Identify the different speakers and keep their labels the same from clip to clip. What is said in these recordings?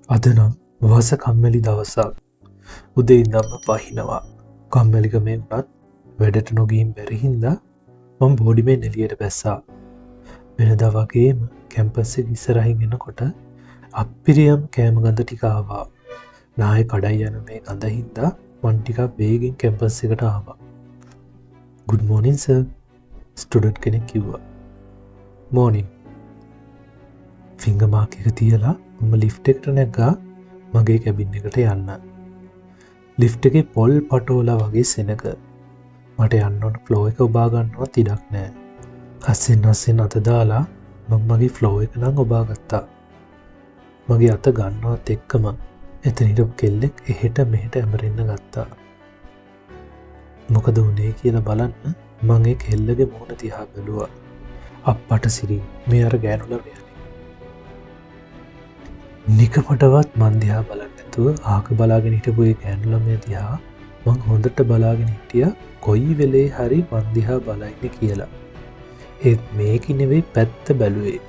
Speaker 1: අද නම් වස කම්මැලි දවසක්. උදේ ඉඳන්ම පහිනවා. කම්මැලිකමෙන් උනත් වැඩට නොගිහින් බැරි හින්දා මම බෝඩිමෙන් එළියට බැස්සා. වෙනදා වගේම කැම්පස් එක ඉස්සරහින් එනකොට අප්පිරියම් කෑම ගඳ ටික ආවා. නාය කඩයි යන මේ ගඳ හින්දා මං ටිකක් වේගෙන් කැම්පස් එකට ආවා. "Good morning sir" ස්ටුඩන්ට් කෙනෙක් කිව්වා. "Morning" ෆින්ගර් මාක් එක තියලා මම ලිෆ්ට් එකට නැග්ගා මගේ කැබින් එකට යන්න. ලිෆ්ට් එකේ පොල් පටෝලා වගේ සෙනග. මට යන්න ඕන ෆ්ලෝ එක ඔබා ගන්නවත් ඉඩක් නැහැ. අස්සෙන් අත දාලා මම මගේ ෆ්ලෝ එක නම් ඔබා ගත්තා. මගේ අත ගන්නවත් එක්කම එතන හිටපු කෙල්ලෙක් එහෙට මෙහෙට ඇමරෙන්න ගත්තා. මොකද වුනේ කියලා බලන්න මම ඒ කෙල්ලගේ මුහුණ දිහා බැලුවා. අප්පට සිරි මේ අර ගෑනු ළමයා. නිකමටවත් මන් දිහා බලන්න නැතුව ආක බලාගෙන හිටපු ඒ ගෑනු ළමයා දිහා මං හොඳට බලාගෙන හිටියා කොයි වෙලේ හරි මන් දිහා බලයිනේ කියලා. ඒත් මේකි නෙවෙයි පැත්ත බැලුවේ.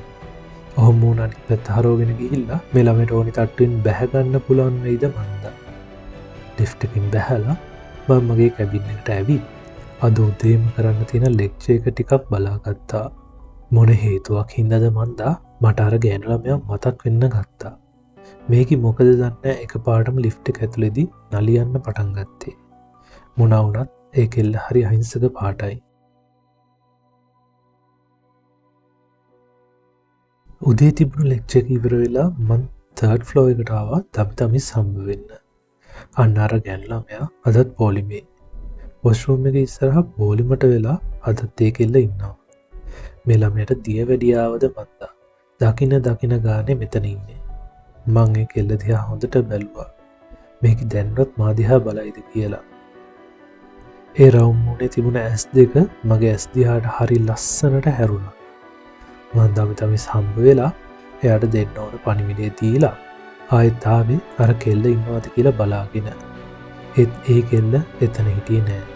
Speaker 1: ඔහොම වුණ අනිත් පැත්ත හරවගෙන ගිහිල්ලා මේ ළමයට ඕනි තට්ටුවෙන් බැහැ ගන්න පුළුවන් වෙයිද මන්දා. ලිෆ්ට් එකකින් බැහැලා මම මගේ කැබින් එකට ඇවිත් අද උදේම කරන්න තියෙන ලෙක්චර් එක ටිකක් බලාගත්තා. මොන හේතුවක් හින්දාද මන්දා මට අර ගෑනු ළමයා මතක් වෙන්න ගත්තා. මේකි මොකද දන්නේ එකපාරටම ලිෆ්ට් එක ඇතුලේදී නලියන්න පටන් ගත්තේ. මොනවා වුණත් ඒ කෙල්ල හරි අහිංසක පාටයි. උදේ තිබුණු ලෙක්චර් එක ඉවර වෙලා මම 3rd ෆ්ලෝර් එකට ආවා තමිස් හම්බ වෙන්න. අන්න අර ගෑනු ළමයා අදත් පොලිමේ. වොෂ්රූම් එකේ ඉස්සරහා පොලිමට වෙලා අදත් ඒ කෙල්ල ඉන්නවා. මේ ළමයට දිය වැඩියාවද මන්දා. දකින ගානේ මෙතන ඉන්නේ. මං ඒ කෙල්ල දිහා හොඳට බැලුවා. මේක දැන්වත් මා දිහා බලයිද කියලා. ඒ රවුම් මුනේ තිබුණ ඇස් දෙක මගේ ඇස් දිහාට හරි ලස්සනට හැරුණා. මං තමිස් හම්බ වෙලා එයාට දෙන්න ඕන පණිවිඩය දීලා ආයෙත් ආවේ අර කෙල්ල ඉන්නවාද කියලා බලාගෙන. ඒත් ඒ කෙල්ල එතන හිටියේ නෑ.